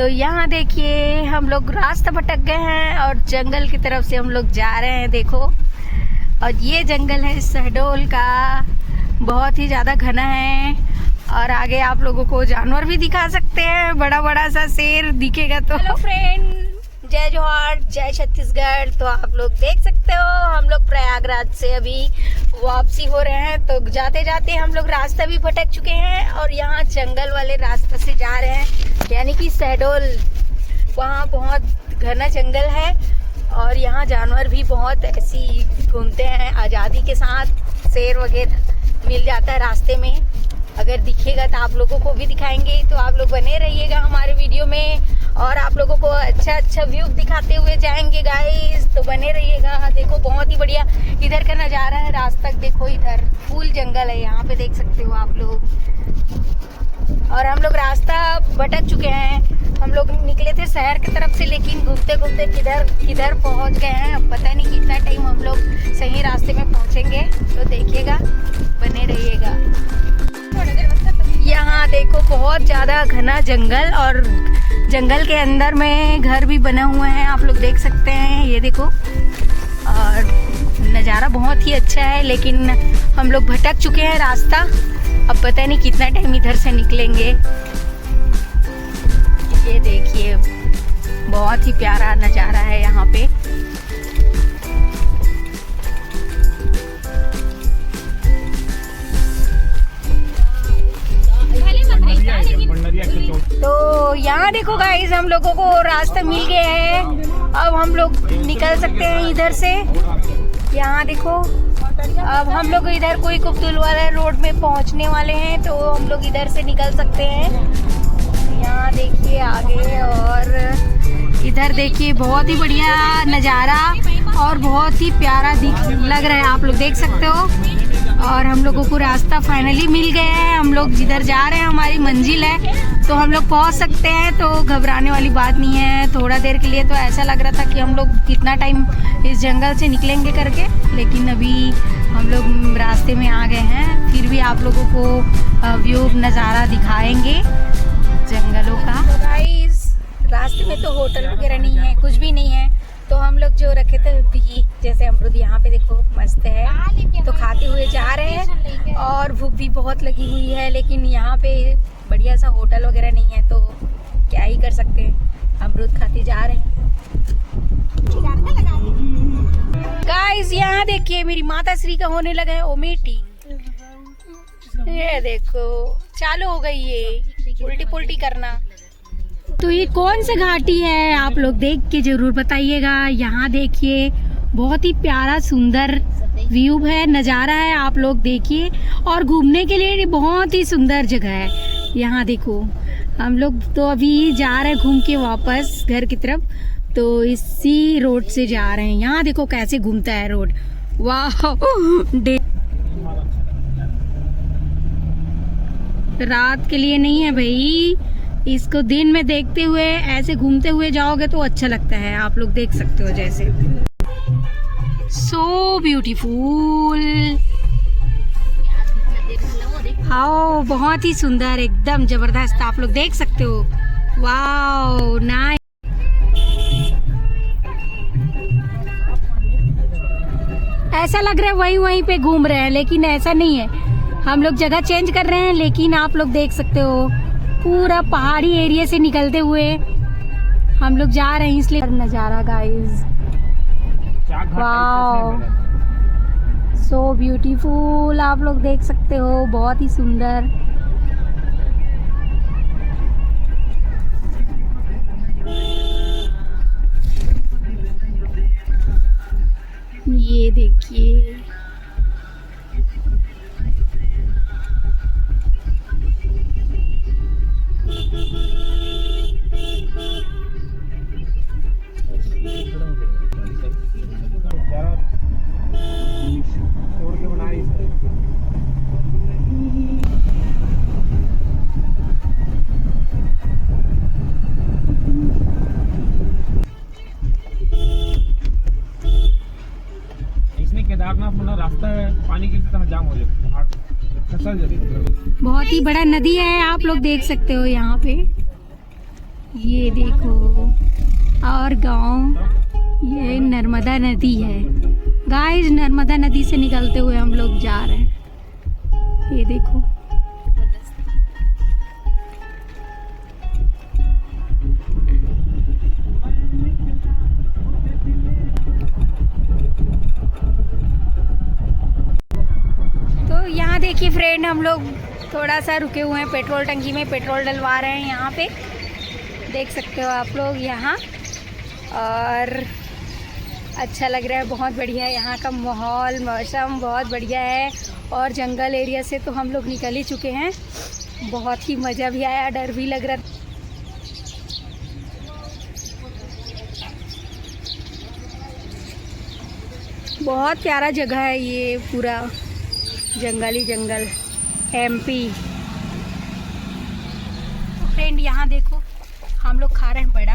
तो यहाँ देखिए हम लोग रास्ता भटक गए हैं और जंगल की तरफ से हम लोग जा रहे हैं। देखो, और ये जंगल है शहडोल का, बहुत ही ज़्यादा घना है। और आगे आप लोगों को जानवर भी दिखा सकते हैं, बड़ा बड़ा सा शेर दिखेगा। तो हेलो फ्रेंड, जय जोहार, जय छत्तीसगढ़। तो आप लोग देख सकते हो हम लोग प्रयागराज से अभी वापसी हो रहे हैं। तो जाते जाते हम लोग रास्ता भी भटक चुके हैं और यहाँ जंगल वाले रास्ते से जा रहे हैं, यानी कि शहडोल। वहाँ बहुत घना जंगल है और यहाँ जानवर भी बहुत ऐसी घूमते हैं आज़ादी के साथ। शेर वगैरह मिल जाता है रास्ते में, अगर दिखेगा तो आप लोगों को भी दिखाएंगे। तो आप लोग बने रहिएगा हमारे वीडियो में और आप लोगों को अच्छा व्यू दिखाते हुए जाएंगे गाइस। तो बने रहिएगा। देखो बहुत ही बढ़िया इधर का नज़ारा है। रास्ता देखो, इधर फुल जंगल है, यहाँ पे देख सकते हो आप लोग। और हम लोग रास्ता भटक चुके हैं। हम लोग निकले थे शहर की तरफ से, लेकिन घूमते घूमते किधर पहुंच गए हैं। अब पता नहीं कितना टाइम हम लोग सही रास्ते में पहुंचेंगे। तो देखिएगा, बने रहिएगा। यहाँ देखो बहुत ज़्यादा घना जंगल और जंगल के अंदर में घर भी बने हुए हैं, आप लोग देख सकते हैं। ये देखो, और नज़ारा बहुत ही अच्छा है, लेकिन हम लोग भटक चुके हैं रास्ता। अब पता नहीं कितना टाइम इधर से निकलेंगे। ये देखिए बहुत ही प्यारा नज़ारा है यहाँ पे। तो यहाँ देखो गाइस, हम लोगों को रास्ता मिल गया है। अब हम लोग निकल सकते हैं इधर से। यहाँ देखो, अब हम लोग इधर कोई कुप्तुल वाला रोड में पहुँचने वाले हैं, तो हम लोग इधर से निकल सकते हैं। यहाँ देखिए आगे, और इधर देखिए बहुत ही बढ़िया नज़ारा और बहुत ही प्यारा लग रहा है, आप लोग देख सकते हो। और हम लोगों को रास्ता फाइनली मिल गया है। हम लोग जिधर जा रहे हैं हमारी मंजिल है, तो हम लोग पहुंच सकते हैं। तो घबराने वाली बात नहीं है। थोड़ा देर के लिए तो ऐसा लग रहा था कि हम लोग कितना टाइम इस जंगल से निकलेंगे करके, लेकिन अभी हम लोग रास्ते में आ गए हैं। फिर भी आप लोगों को व्यू नज़ारा दिखाएंगे जंगलों का। तो गाइस, रास्ते में तो होटल वगैरह नहीं है, कुछ भी नहीं है। तो हम लोग जो रखे थे भी, जैसे अमरूद यहाँ पे देखो मस्त है, तो खाते हुए जा रहे हैं। और भूख भी बहुत लगी हुई है, लेकिन यहाँ पे बढ़िया सा होटल वगैरह नहीं है, तो क्या ही कर सकते हैं, अमरूद खाते जा रहे हैं। गाइस यहाँ देखिए मेरी माता श्री का होने लगा है मीटिंग। ये देखो चालू हो गई ये उल्टी पुल्टी करना। तो ये कौन सा घाटी है, आप लोग देख के जरूर बताइएगा। यहाँ देखिए बहुत ही प्यारा सुंदर व्यू है, नज़ारा है, आप लोग देखिए। और घूमने के लिए बहुत ही सुंदर जगह है। यहाँ देखो हम लोग तो अभी जा रहे हैं घूम के वापस घर की तरफ, तो इसी रोड से जा रहे हैं। यहाँ देखो कैसे घूमता है रोड, वाह। रात के लिए नहीं है भाई, इसको दिन में देखते हुए ऐसे घूमते हुए जाओगे तो अच्छा लगता है, आप लोग देख सकते हो। जैसे सो ब्यूटीफुल, हाँ बहुत ही सुंदर, एकदम जबरदस्त, आप लोग देख सकते हो। Wow nice. ऐसा लग रहा है वहीं पे घूम रहे हैं, लेकिन ऐसा नहीं है, हम लोग जगह चेंज कर रहे हैं। लेकिन आप लोग देख सकते हो पूरा पहाड़ी एरिया से निकलते हुए हम लोग जा रहे हैं, इसलिए नज़ारा गाइस, वाओ सो ब्यूटीफुल, आप लोग देख सकते हो, बहुत ही सुंदर। ये देखिए केदारनाथ में रास्ता है, पानी की तरह जाम हो जाता है। बहुत ही बड़ा नदी है, आप लोग देख सकते हो यहाँ पे। ये ये देखो, और गांव ये नर्मदा नदी है गाइस। नर्मदा नदी से निकलते हुए हम लोग जा रहे हैं। ये देखो, तो यहाँ देखिए फ्रेंड, हम लोग थोड़ा सा रुके हुए हैं पेट्रोल टंकी में, पेट्रोल डलवा रहे हैं। यहाँ पे देख सकते हो आप लोग यहाँ, और अच्छा लग रहा है, बहुत बढ़िया है यहाँ का माहौल, मौसम बहुत बढ़िया है। और जंगल एरिया से तो हम लोग निकल ही चुके हैं, बहुत ही मज़ा भी आया, डर भी लग रहा। बहुत प्यारा जगह है ये, पूरा जंगल ही जंगल, एमपी। फ्रेंड यहाँ देखो, हम लोग खा रहे हैं बड़ा,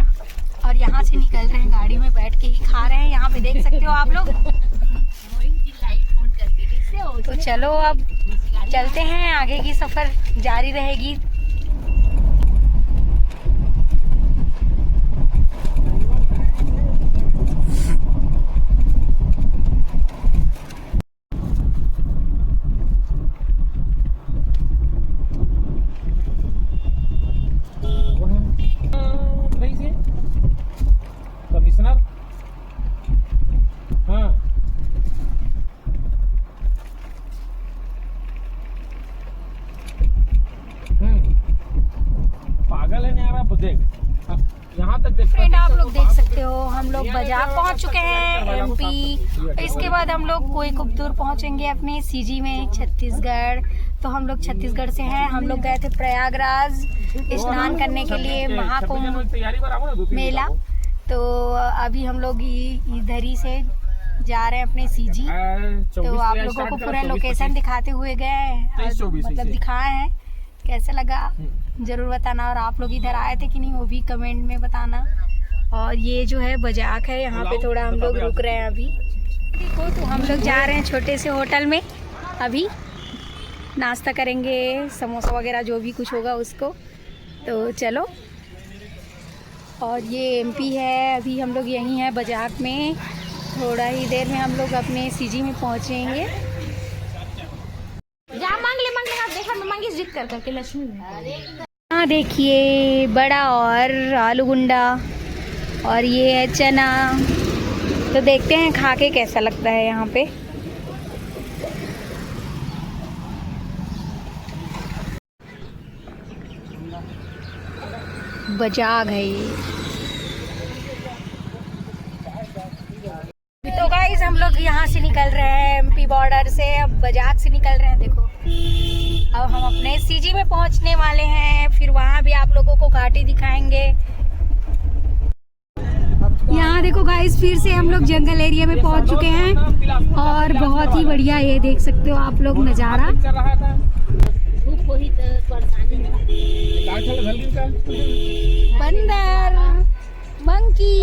और यहाँ से निकल रहे हैं गाड़ी में बैठ के ही खा रहे हैं। यहाँ पे देख सकते हो आप लोग। तो चलो अब चलते हैं, आगे की सफ़र जारी रहेगी। कमिश्नर, हाँ पागल है नहीं आ रहा। देख यहाँ तक देख फ्रेंड, आप लोग देख सकते हो, हम लोग बाजार पहुंच चुके हैं, एमपी। इसके बाद हम लोग कोई कुछ दूर पहुंचेंगे अपने सीजी में, छत्तीसगढ़। तो हम लोग छत्तीसगढ़ से हैं। हम लोग गए थे प्रयागराज स्नान करने के लिए, महाकुंभ मेला। तो अभी हम लोग इधर ही से जा रहे हैं अपने सीजी। तो आप लोगों को पूरा लोकेशन दिखाते हुए गए, मतलब दिखाए हैं। कैसा लगा ज़रूर बताना, और आप लोग इधर आए थे कि नहीं वो भी कमेंट में बताना। और ये जो है बजाक है, यहाँ पे थोड़ा हम लोग रुक रहे हैं अभी। देखो, तो हम लोग जा रहे हैं छोटे से होटल में, अभी नाश्ता करेंगे, समोसा वगैरह जो भी कुछ होगा उसको। तो चलो, और ये एमपी है, अभी हम लोग यहीं हैं बजाक में। थोड़ा ही देर में हम लोग अपने सीजी में पहुँचेंगे। हाँ देखिए, बड़ा और आलू गुंडा, और ये है चना। तो देखते हैं खा के कैसा लगता है यहाँ पे। बजाग है ये। तो गाइस, हम लोग यहाँ से निकल रहे हैं एमपी बॉर्डर से, अब बजाग से निकल रहे हैं। देखो, अब हम अपने सीजी में पहुँचने वाले हैं, फिर वहाँ भी आप लोगों को घाटी दिखाएंगे। यहाँ देखो गाइस, फिर से हम लोग जंगल एरिया में पहुँच चुके हैं, और बहुत ही बढ़िया ये देख सकते हो आप लोग नज़ारा। बंदर, मंकी,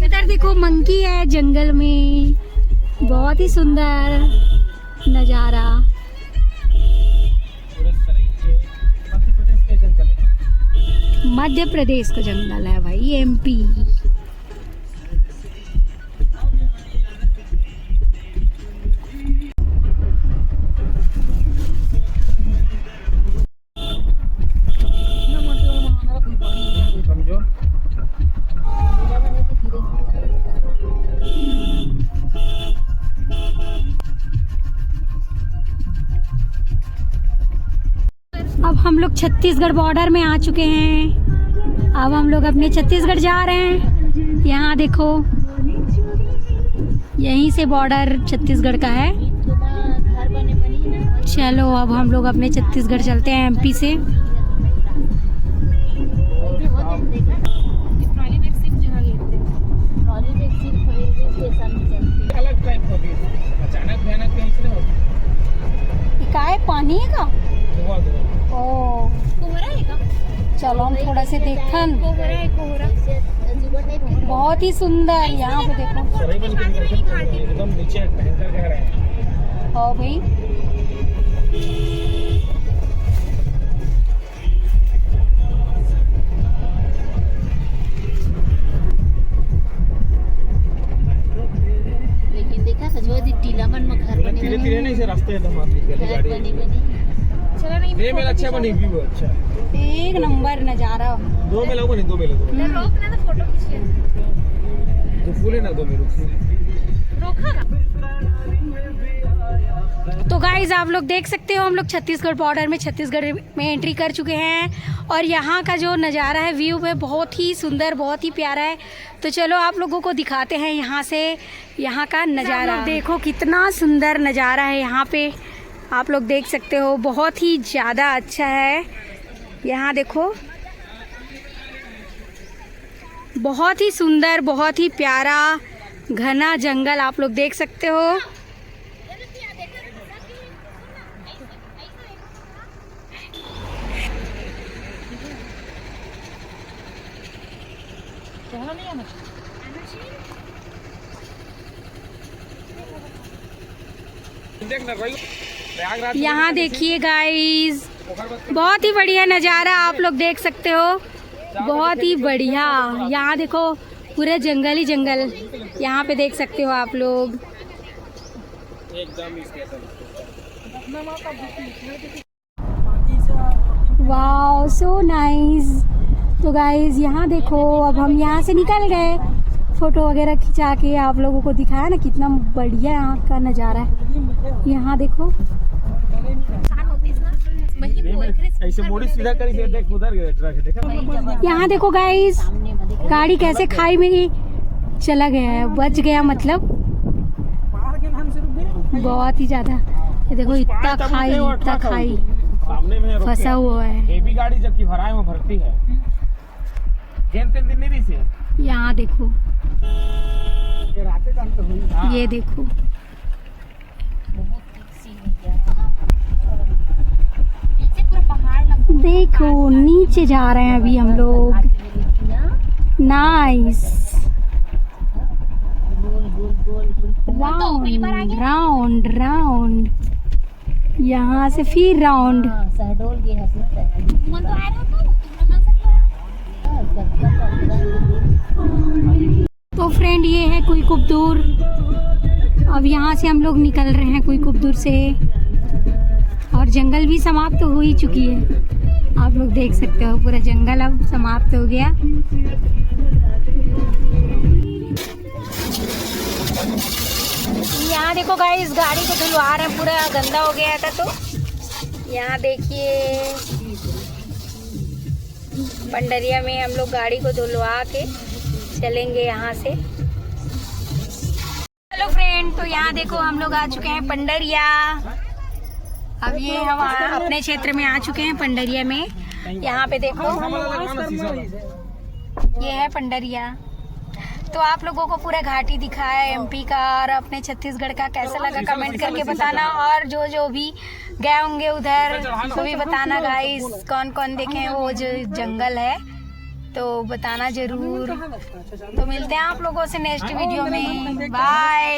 इधर देखो मंकी है जंगल में, बहुत ही सुंदर नज़ारा। मध्य प्रदेश का जंगल है भाई, एमपी। अब हम लोग छत्तीसगढ़ बॉर्डर में आ चुके हैं। अब हम लोग अपने छत्तीसगढ़ जा रहे हैं। यहाँ देखो, यहीं से बॉर्डर छत्तीसगढ़ का है। चलो, अब हम लोग अपने छत्तीसगढ़ चलते हैं एमपी से। काय पानी है का? ओ, चलो हम थोड़ा से देखन। बहुत ही सुंदर, यहाँ पे देखो। एकदम नीचे भयंकर गहरा है। हाँ भाई, हैं गाड़ी। चलो नहीं ये मेरा अच्छा बनी व्यू अच्छा है। एक नंबर नजारा। दो में लाऊंगा नहीं, दो में ले दो। रोकना तो फोटो खींच ले। जो फूल है ना, दो में रोका ना। तो गाइज आप लोग देख सकते हो हम लोग छत्तीसगढ़ बॉर्डर में, छत्तीसगढ़ में एंट्री कर चुके हैं और यहाँ का जो नज़ारा है, व्यू है बहुत ही सुंदर, बहुत ही प्यारा है। तो चलो आप लोगों को दिखाते हैं यहाँ से यहाँ का नज़ारा। देखो कितना सुंदर नज़ारा है यहाँ पे, आप लोग देख सकते हो, बहुत ही ज़्यादा अच्छा है। यहाँ देखो बहुत ही सुंदर, बहुत ही प्यारा घना जंगल आप लोग देख सकते हो। यहाँ देखिए गाइस, बहुत ही बढ़िया नज़ारा आप लोग देख सकते हो, बहुत ही बढ़िया। यहाँ देखो पूरे जंगल ही जंगल, यहाँ पे देख सकते हो आप लोग। Wow so nice. तो गाइस यहाँ देखो, अब हम यहाँ से निकल गए, फोटो वगैरह खिंचा के आप लोगों को दिखाया ना कितना बढ़िया यहाँ का नज़ारा है। यहाँ देखो ऐसे मोड़ी सीधा करी से देख, उधर गया ट्रक है, देखा। यहाँ देखो गाइस, गाड़ी कैसे खाई में चला गया है, बच गया मतलब बहुत ही ज्यादा। ये देखो इतना खाई सामने में फंसा हुआ है। हेवी गाड़ी जबकि भराए में भरती है, तीन दिन नहीं से। यहाँ देखो, ये देखो देखो नीचे जा रहे हैं अभी हम लोग। नाइस, राउंड राउंड राउंड, यहाँ से फिर राउंड। तो फ्रेंड ये है कुईकुबदुर। अब यहाँ से हम लोग निकल रहे हैं कुईकुबदुर से, और जंगल भी समाप्त तो हो ही चुकी है। आप लोग देख सकते हो पूरा जंगल अब समाप्त हो गया। यहाँ देखो गाइस, गाड़ी को धुलवा रहे हैं, पूरा गंदा हो गया था। तो यहाँ देखिए पंडरिया में हम लोग गाड़ी को धुलवा के चलेंगे यहाँ से। हेलो फ्रेंड, तो यहाँ देखो हम लोग आ चुके हैं पंडरिया। अब ये हम अपने क्षेत्र में आ चुके हैं पंडरिया में। यहाँ पे देखो ये है पंडरिया। तो आप लोगों को पूरा घाटी दिखाया एमपी का और अपने छत्तीसगढ़ का, कैसा लगा कमेंट करके बताना। और जो भी गए होंगे उधर तो भी बताना गाइस, कौन कौन देखे वो जो जंगल है तो बताना जरूर। तो मिलते हैं आप लोगों से नेक्स्ट वीडियो में, बाय।